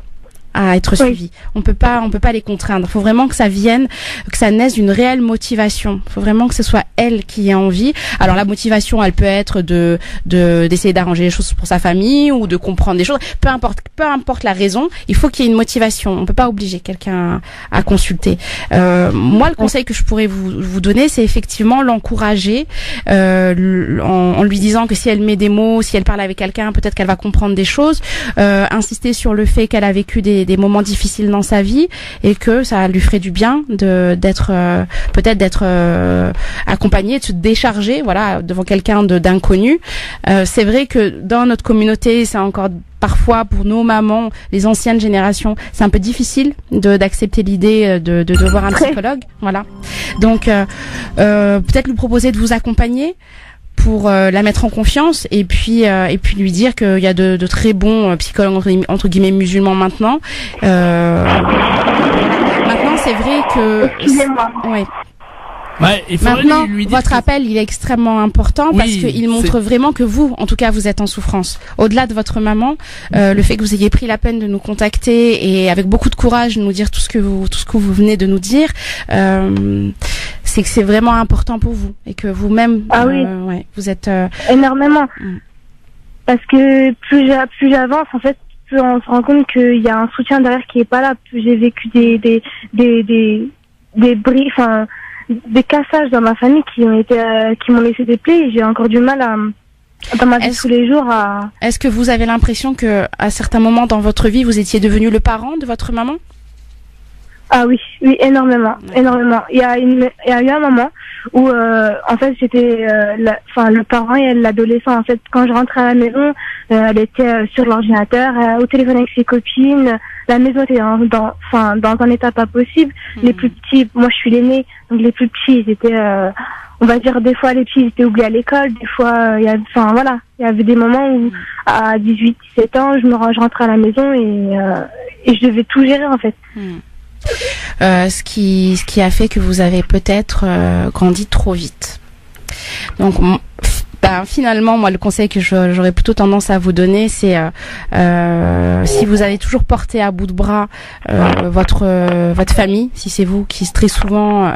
à être suivis. On peut pas les contraindre. Faut vraiment que ça vienne, que ça naisse d'une réelle motivation. Faut vraiment que ce soit elle qui ait envie. Alors la motivation, elle peut être d'essayer d'arranger les choses pour sa famille ou de comprendre des choses. Peu importe la raison, il faut qu'il y ait une motivation. On peut pas obliger quelqu'un à consulter. Moi, le conseil que je pourrais vous donner, c'est effectivement l'encourager en lui disant que si elle met des mots, si elle parle avec quelqu'un, peut-être qu'elle va comprendre des choses. Insister sur le fait qu'elle a vécu des moments difficiles dans sa vie et que ça lui ferait du bien d'être accompagnée, de se décharger, voilà, devant quelqu'un d'inconnu. C'est vrai que dans notre communauté, c'est encore parfois pour nos mamans, les anciennes générations, c'est un peu difficile d'accepter l'idée de voir un psychologue, voilà. Donc peut-être lui proposer de vous accompagner pour la mettre en confiance et puis lui dire qu'il y a de très bons psychologues entre guillemets musulmans maintenant. Maintenant, c'est vrai que excusez-moi. Ouais. Ouais, il maintenant, lui dire votre appel, il est extrêmement important parce qu'il montre vraiment que vous, en tout cas, vous êtes en souffrance. Au-delà de votre maman, le fait que vous ayez pris la peine de nous contacter et avec beaucoup de courage de nous dire tout ce que vous venez de nous dire, c'est que c'est vraiment important pour vous et que vous-même, vous êtes énormément. Parce que plus j'avance, en fait, plus on se rend compte qu'il y a un soutien derrière qui est pas là. Plus j'ai vécu des bris, enfin des cassages dans ma famille qui m'ont laissé des plaies et j'ai encore du mal dans ma vie tous les jours à... Est-ce que vous avez l'impression que à certains moments dans votre vie vous étiez devenu le parent de votre maman? Ah oui, énormément. Il y a eu un moment où en fait j'étais le parent et l'adolescent. En fait, quand je rentrais à la maison, elle était sur l'ordinateur, au téléphone avec ses copines. La maison était dans un état pas possible. Les plus petits, moi je suis l'aînée, donc les plus petits ils étaient, on va dire des fois les petits ils étaient oubliés à l'école, des fois il y avait des moments où à 18-17 ans je rentrais à la maison et je devais tout gérer en fait. Ce qui a fait que vous avez peut-être grandi trop vite. Donc finalement, moi, le conseil que j'aurais plutôt tendance à vous donner, c'est si vous avez toujours porté à bout de bras votre famille, si c'est vous qui très souvent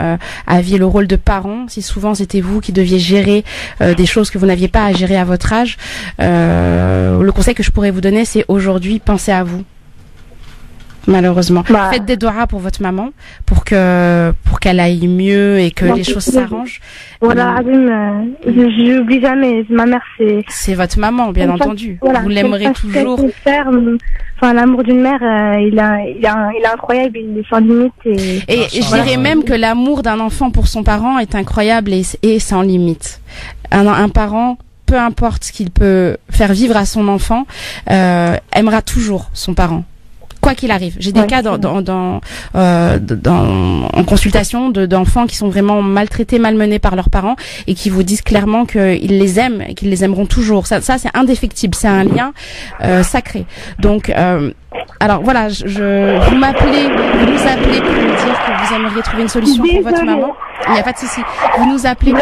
aviez le rôle de parent, si souvent c'était vous qui deviez gérer des choses que vous n'aviez pas à gérer à votre âge, le conseil que je pourrais vous donner, c'est aujourd'hui, pensez à vous. Malheureusement. Faites des doigts pour votre maman pour qu'elle aille mieux et que les choses s'arrangent. Voilà, je n'oublie jamais. Ma mère, c'est votre maman, bien entendu. Voilà, vous l'aimerez toujours. L'amour d'une mère, il est incroyable, il est sans limite. Et je dirais même que l'amour d'un enfant pour son parent est incroyable et sans limite. Un parent, peu importe ce qu'il peut faire vivre à son enfant, aimera toujours son parent. quoi qu'il arrive. J'ai des cas en consultation d'enfants qui sont vraiment maltraités, malmenés par leurs parents et qui vous disent clairement qu'ils les aiment et qu'ils les aimeront toujours. Ça c'est indéfectible, c'est un lien sacré. Donc alors voilà, vous nous appelez pour nous dire que vous aimeriez trouver une solution pour votre maman. Il n'y a pas de souci. Vous nous appelez.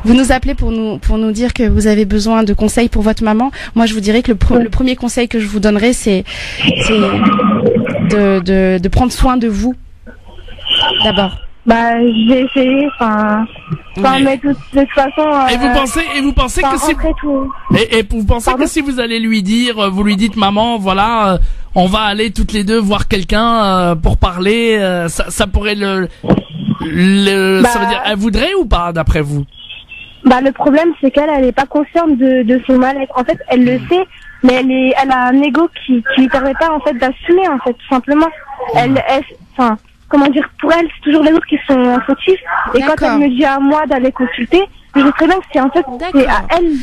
Vous nous appelez pour nous dire que vous avez besoin de conseils pour votre maman. Moi, je vous dirais que le premier conseil que je vous donnerais, c'est de prendre soin de vous d'abord. Bah, j'ai essayé, mais de toute façon. Et vous pensez que si vous pensez que si vous allez lui dire, vous lui dites maman, voilà, on va aller toutes les deux voir quelqu'un pour parler, ça pourrait ça veut dire, elle voudrait ou pas d'après vous? Bah, le problème, c'est qu'elle est pas consciente de son mal-être. En fait, elle le sait, mais elle a un ego qui lui permet pas, en fait, d'assumer, en fait, tout simplement. Comment dire, pour elle, c'est toujours les autres qui sont fautifs. Et quand elle me dit à moi d'aller consulter, je sais très bien que c'est en fait, c'est à elle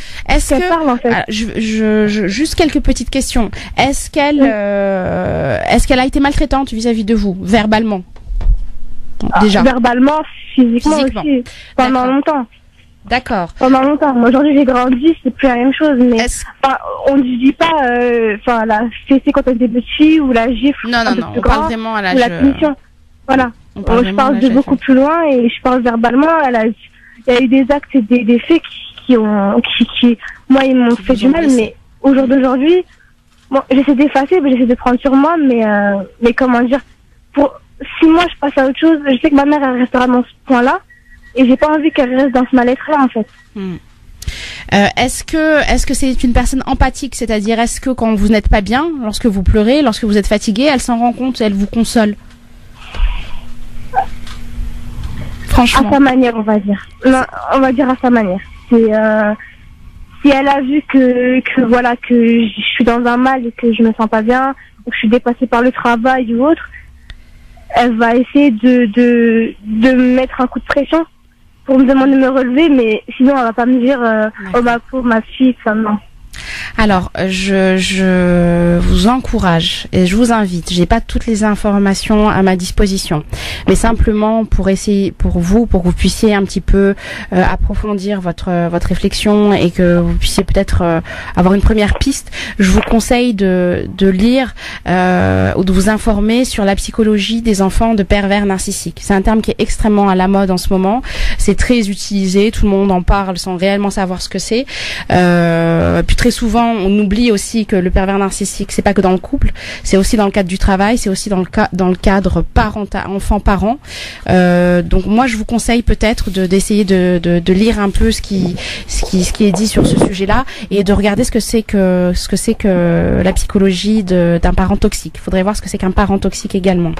qu'elle parle, en fait. Alors, juste quelques petites questions. Est-ce qu'elle a été maltraitante vis-à-vis de vous, verbalement? Déjà. Verbalement, physiquement aussi. Pendant longtemps. D'accord. Pendant longtemps. Moi, aujourd'hui, j'ai grandi, c'est plus la même chose, mais on ne dit pas, la fessée quand on était petit ou la gifle. Non, on parle vraiment à l'âge. Ou la punition. Voilà. Je parle de beaucoup plus loin et je parle verbalement. Il y a eu des actes et des faits qui moi, ils m'ont fait du mal, mais au jour d'aujourd'hui, bon, j'essaie d'effacer, j'essaie de prendre sur moi, mais comment dire, si moi je passe à autre chose, je sais que ma mère, elle restera dans ce point-là. Et j'ai pas envie qu'elle reste dans ce mal-être-là, en fait. Est-ce que c'est une personne empathique, c'est-à-dire est-ce que quand vous n'êtes pas bien, lorsque vous pleurez, lorsque vous êtes fatigué, elle s'en rend compte, elle vous console? Franchement. À sa manière, on va dire. Non, on va dire à sa manière. C'est si elle a vu que je suis dans un mal et que je me sens pas bien, ou que je suis dépassée par le travail ou autre, elle va essayer de me mettre un coup de pression pour me demander de me relever, mais sinon elle va pas me dire oh ma pauvre, ma fille, ça non. Alors, je vous encourage et je vous invite. J'ai pas toutes les informations à ma disposition, mais simplement pour essayer, pour que vous puissiez un petit peu approfondir votre réflexion et que vous puissiez peut-être avoir une première piste. Je vous conseille de lire ou de vous informer sur la psychologie des enfants de pervers narcissiques. C'est un terme qui est extrêmement à la mode en ce moment. C'est très utilisé, tout le monde en parle sans réellement savoir ce que c'est. Puis très souvent, on oublie aussi que le pervers narcissique, c'est pas que dans le couple, c'est aussi dans le cadre du travail, c'est aussi dans le cadre enfant-parent. Donc moi, je vous conseille peut-être d'essayer de lire un peu ce qui est dit sur ce sujet-là et de regarder ce que c'est que la psychologie d'un parent toxique. Il faudrait voir ce que c'est qu'un parent toxique également.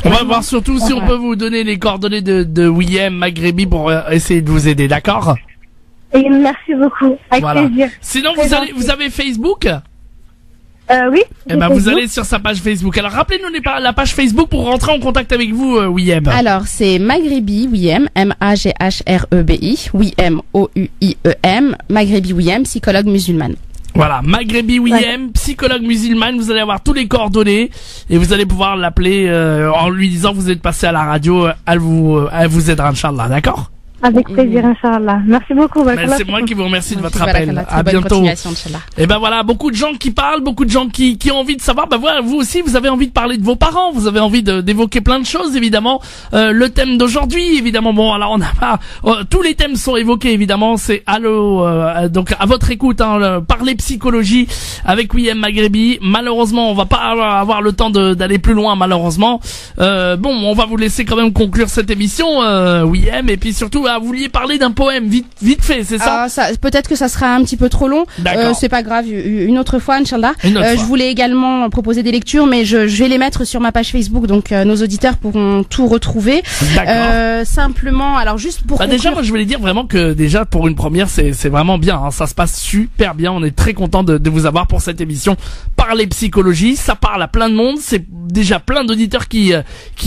On va voir surtout si on peut vous donner les coordonnées de William Maghrebi pour essayer de vous aider, d'accord? Et merci beaucoup, avec plaisir. Sinon, vous avez Facebook? Oui. Eh ben, vous allez sur sa page Facebook. Alors, rappelez-nous la page Facebook pour rentrer en contact avec vous, William. Alors, c'est Maghrebi William, Maghrebi, William, Ouiem, Maghrebi William, psychologue musulmane. Voilà, Maghrebi William, psychologue musulmane, vous allez avoir tous les coordonnées et vous allez pouvoir l'appeler en lui disant que vous êtes passé à la radio, elle vous aidera, Inch'Allah, d'accord? Avec plaisir, Inch'Allah. Merci beaucoup. C'est moi qui vous remercie de votre appel. À bientôt. Et ben voilà, beaucoup de gens qui parlent, beaucoup de gens qui ont envie de savoir. Ben voilà, vous aussi, vous avez envie de parler de vos parents, vous avez envie d'évoquer plein de choses, évidemment. Le thème d'aujourd'hui, évidemment. Bon, alors on n'a pas tous les thèmes sont évoqués, évidemment. C'est allô, donc à votre écoute, parler psychologie avec William Maghrebi. Malheureusement, on va pas avoir le temps d'aller plus loin, malheureusement. Bon, on va vous laisser quand même conclure cette émission, William, et puis surtout. Vous vouliez parler d'un poème vite fait, c'est ça? Peut-être que ça sera un petit peu trop long. C'est pas grave, une autre fois, Inch'Allah. Je voulais également proposer des lectures, mais je vais les mettre sur ma page Facebook, donc nos auditeurs pourront tout retrouver. Simplement, alors juste pour conclure... Déjà, moi je voulais dire vraiment que déjà pour une première, c'est vraiment bien. Hein, ça se passe super bien. On est très content de vous avoir pour cette émission. Parler psychologie, ça parle à plein de monde. C'est déjà plein d'auditeurs qui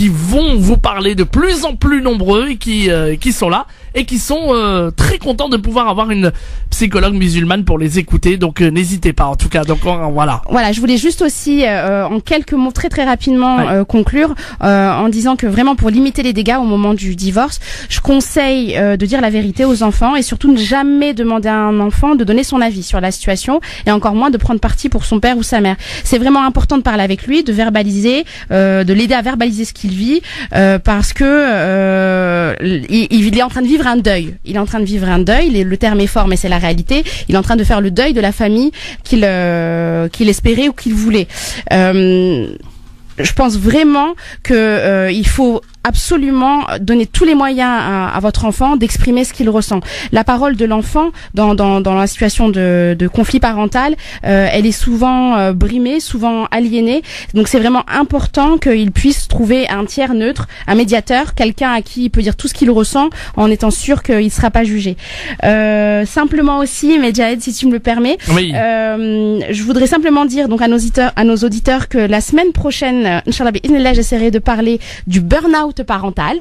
vont vous parler de plus en plus nombreux et qui sont là. et qui sont très contents de pouvoir avoir une psychologue musulmane pour les écouter. Donc n'hésitez pas en tout cas. Donc voilà. Voilà, je voulais juste aussi en quelques mots très rapidement conclure en disant que vraiment pour limiter les dégâts au moment du divorce, je conseille de dire la vérité aux enfants et surtout ne jamais demander à un enfant de donner son avis sur la situation et encore moins de prendre parti pour son père ou sa mère. C'est vraiment important de parler avec lui, de verbaliser, de l'aider à verbaliser ce qu'il vit parce que il est en train de vivre un deuil. Il est en train de vivre un deuil, le terme est fort mais c'est la réalité. Il est en train de faire le deuil de la famille qu'il espérait ou qu'il voulait. Je pense vraiment que il faut absolument donner tous les moyens à votre enfant d'exprimer ce qu'il ressent. La parole de l'enfant dans la situation de conflit parental, elle est souvent brimée, souvent aliénée. Donc c'est vraiment important qu'il puisse trouver un tiers neutre, un médiateur, quelqu'un à qui il peut dire tout ce qu'il ressent en étant sûr qu'il ne sera pas jugé. Simplement aussi, Medjahed, si tu me le permets, oui. Je voudrais simplement dire donc à nos auditeurs que la semaine prochaine, Inch'Allah, j'essaierai de parler du burn-out parental.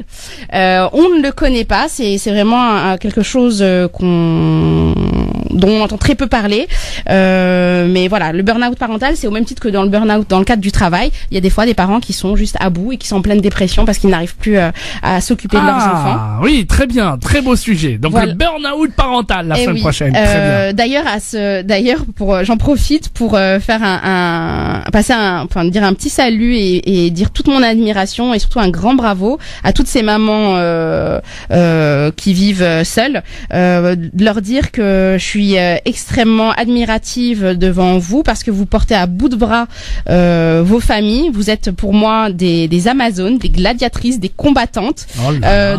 On ne le connaît pas, c'est vraiment quelque chose dont on entend très peu parler. Mais voilà, le burn-out parental, c'est au même titre que dans le burn-out dans le cadre du travail. Il y a des fois des parents qui sont juste à bout et qui sont en pleine dépression parce qu'ils n'arrivent plus à s'occuper de leurs enfants. Ah oui, très bien, très beau sujet. Donc voilà. Le burn-out parental la semaine prochaine. Très bien. D'ailleurs, j'en profite pour faire dire un petit salut et dire toute mon admiration et surtout un grand bravo à toutes ces mamans qui vivent seules, de leur dire que je suis extrêmement admirative devant vous parce que vous portez à bout de bras vos familles. Vous êtes pour moi des Amazones, des gladiatrices, des combattantes.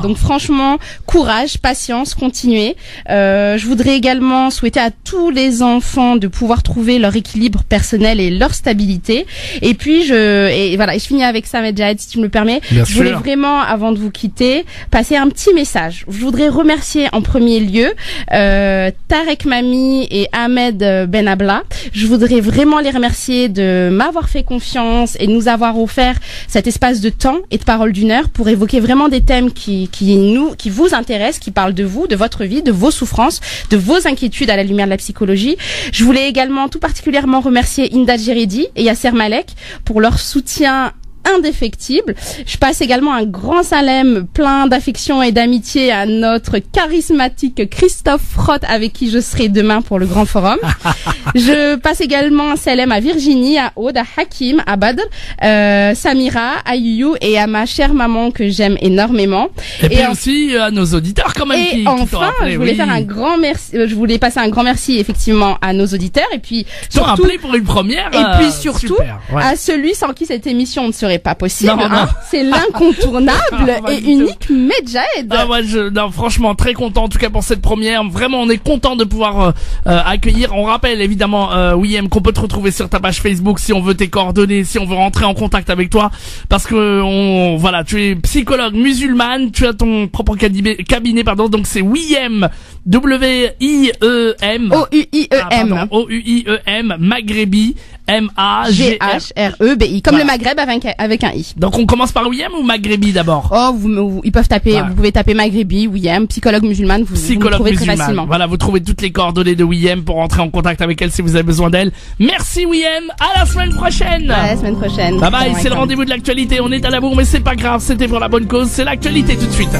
Donc franchement, courage, patience, continuez. Je voudrais également souhaiter à tous les enfants de pouvoir trouver leur équilibre personnel et leur stabilité. Et puis je finis avec ça, Medjahed, si tu me le permets. Je voulais vraiment, avant de vous quitter, passer un petit message. Je voudrais remercier en premier lieu Tarek Mami et Ahmed Benabla. Je voudrais vraiment les remercier de m'avoir fait confiance et de nous avoir offert cet espace de temps et de parole d'une heure pour évoquer vraiment des thèmes qui vous intéressent, qui parlent de vous, de votre vie, de vos souffrances, de vos inquiétudes à la lumière de la psychologie. Je voulais également tout particulièrement remercier Inda Djeridi et Yasser Malek pour leur soutien indéfectible. Je passe également un grand salam plein d'affection et d'amitié à notre charismatique Christophe Frotte avec qui je serai demain pour le grand forum. Je passe également un salam à Virginie, à Aude, à Hakim, à Badr, Samira, à Youyou et à ma chère maman que j'aime énormément. Et puis aussi à nos auditeurs quand même qui enfin, rappelé, je voulais faire un grand merci, je voulais passer un grand merci effectivement à nos auditeurs et puis surtout rappelé pour une première et puis surtout super, à celui sans qui cette émission ne serait pas possible. Non. C'est l'incontournable et unique Medjahed. Franchement très content en tout cas pour cette première. Vraiment on est content de pouvoir accueillir. On rappelle évidemment William qu'on peut te retrouver sur ta page Facebook si on veut tes coordonnées, si on veut rentrer en contact avec toi parce que tu es psychologue musulmane, tu as ton propre cabinet donc c'est William W-I-E-M O-U-I-E-M O-U-I-E-M Maghrebi M-A-G-H-R-E-B-I comme le Maghreb avec un I. Donc on commence par William ou Maghrebi d'abord? Ils peuvent taper, vous pouvez taper Maghrebi, William, psychologue musulmane, vous le trouvez très facilement. Voilà, vous trouvez toutes les coordonnées de William pour rentrer en contact avec elle si vous avez besoin d'elle. Merci William, à la semaine prochaine. À la semaine prochaine. Bye bye, c'est le rendez-vous de l'actualité. On est à la bourre mais c'est pas grave, c'était pour la bonne cause, c'est l'actualité tout de suite.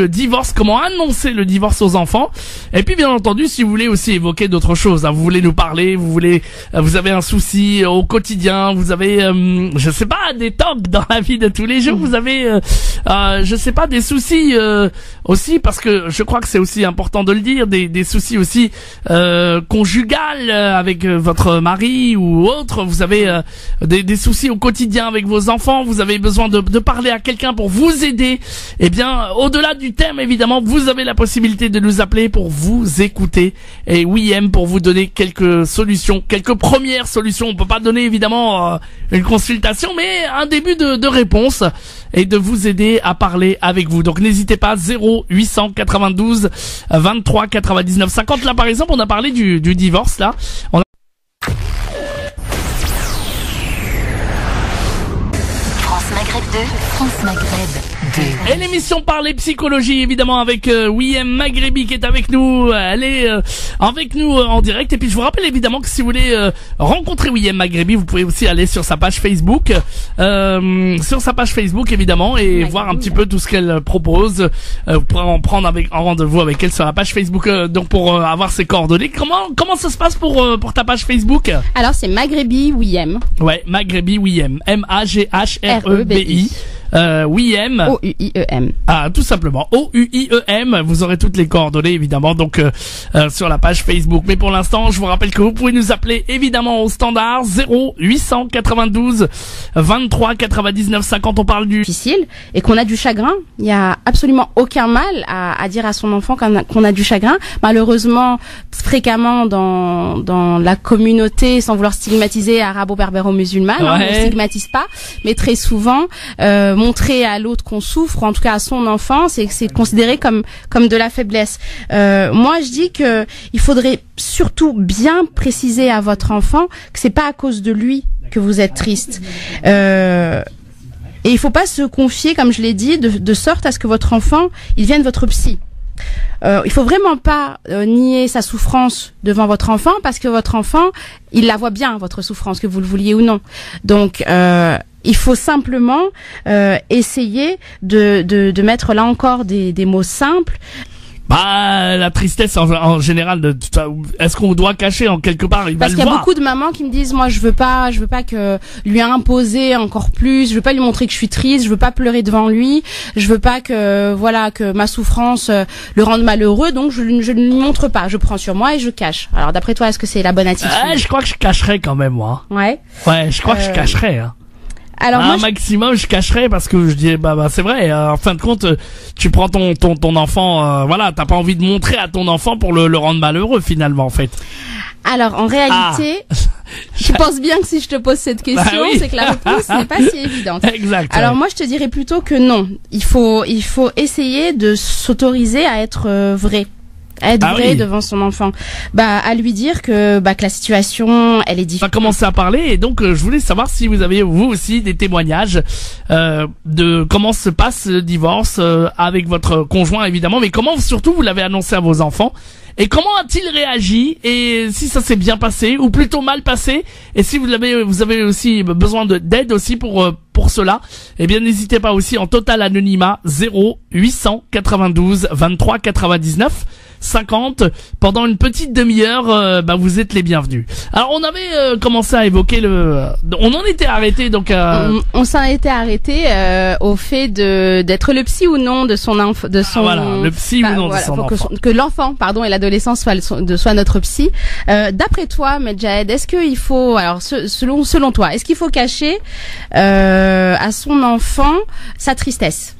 Divorce, comment annoncer le divorce aux enfants, et puis bien entendu si vous voulez aussi évoquer d'autres choses, vous voulez nous parler, vous avez un souci au quotidien, vous avez je sais pas des tocs dans la vie de tous les jours, vous avez je sais pas des soucis aussi, parce que je crois que c'est aussi important de le dire, des soucis aussi conjugales avec votre mari ou autre, vous avez des soucis au quotidien avec vos enfants, vous avez besoin de parler à quelqu'un pour vous aider, et bien au-delà du thème évidemment vous avez la possibilité de nous appeler pour vous écouter et William pour vous donner quelques solutions, quelques premières solutions. On peut pas donner évidemment une consultation mais un début de réponse et de vous aider à parler avec vous. Donc n'hésitez pas, 0892 23 99 50. Là par exemple on a parlé du divorce là. France Maghreb 2, France Maghreb 2. Et l'émission Parler Psychologie, évidemment, avec Wiem Maghrebi qui est avec nous. Elle est avec nous en direct. Et puis je vous rappelle évidemment que si vous voulez rencontrer Wiem Maghrebi, vous pouvez aussi aller sur sa page Facebook. Sur sa page Facebook évidemment, et voir un petit peu tout ce qu'elle propose. Vous pourrez en prendre un rendez-vous avec elle sur la page Facebook, donc pour avoir ses coordonnées. Comment ça se passe pour ta page Facebook? Alors c'est Maghrebi Wiem. Ouais, Maghrebi Wiem. M-A-G-H-R-E-B-I. Wiem. O-U-I-E-M. Ah, tout simplement. O-U-I-E-M. Vous aurez toutes les coordonnées, évidemment, donc, sur la page Facebook. Mais pour l'instant, je vous rappelle que vous pouvez nous appeler, évidemment, au standard 0892 23 99 50. On parle du difficile et qu'on a du chagrin. Il y a absolument aucun mal à dire à son enfant qu'on a du chagrin. Malheureusement, fréquemment dans la communauté, sans vouloir stigmatiser arabo-berbéro-musulmane, on ne stigmatise pas, mais très souvent, montrer à l'autre qu'on souffre, ou en tout cas à son enfant, c'est considéré comme de la faiblesse. Moi, je dis que il faudrait surtout bien préciser à votre enfant que c'est pas à cause de lui que vous êtes triste. Et il faut pas se confier, comme je l'ai dit, de sorte à ce que votre enfant, il devienne votre psy. Il faut vraiment pas nier sa souffrance devant votre enfant, parce que votre enfant, il la voit bien, votre souffrance, que vous le vouliez ou non. Donc il faut simplement essayer de mettre là encore des mots simples. Bah, la tristesse en général, est-ce qu'on doit cacher en quelque part? Parce qu'il y a beaucoup de mamans qui me disent, moi je veux pas que lui imposer encore plus, je veux pas lui montrer que je suis triste, je veux pas pleurer devant lui, je veux pas que ma souffrance le rende malheureux, donc je ne lui montre pas, je prends sur moi et je cache. Alors d'après toi, est-ce que c'est la bonne attitude? Je crois que je cacherais quand même, moi. Ouais. Ouais, je crois que je cacherais, hein. Alors moi, maximum je cacherais, parce que je dis bah c'est vrai, en fin de compte tu prends ton enfant, voilà, t'as pas envie de montrer à ton enfant pour le rendre malheureux finalement en fait. Alors en réalité, je pense bien que si je te pose cette question, c'est que la réponse n'est pas si évidente. Exact. Alors moi je te dirais plutôt que non, il faut essayer de s'autoriser à être vrai. Être vrai devant son enfant, à lui dire que la situation elle est difficile. On va commencer à parler, et donc je voulais savoir si vous avez vous aussi des témoignages de comment se passe le divorce avec votre conjoint évidemment, mais comment surtout vous l'avez annoncé à vos enfants, et comment a-t-il réagi, et si ça s'est bien passé ou plutôt mal passé, et si vous avez aussi besoin d'aide aussi pour cela, eh bien n'hésitez pas aussi en total anonymat 0892 23 99 50. Pendant une petite demi-heure, vous êtes les bienvenus. Alors on avait commencé à évoquer on en était arrêté donc on s'en était arrêté au fait d'être le psy ou non de son enfant, le psy ou non de son enfant. Que l'enfant, et l'adolescent soit notre psy. D'après toi, Medjahed, est-ce qu'il faut, alors selon toi, est-ce qu'il faut cacher à son enfant sa tristesse?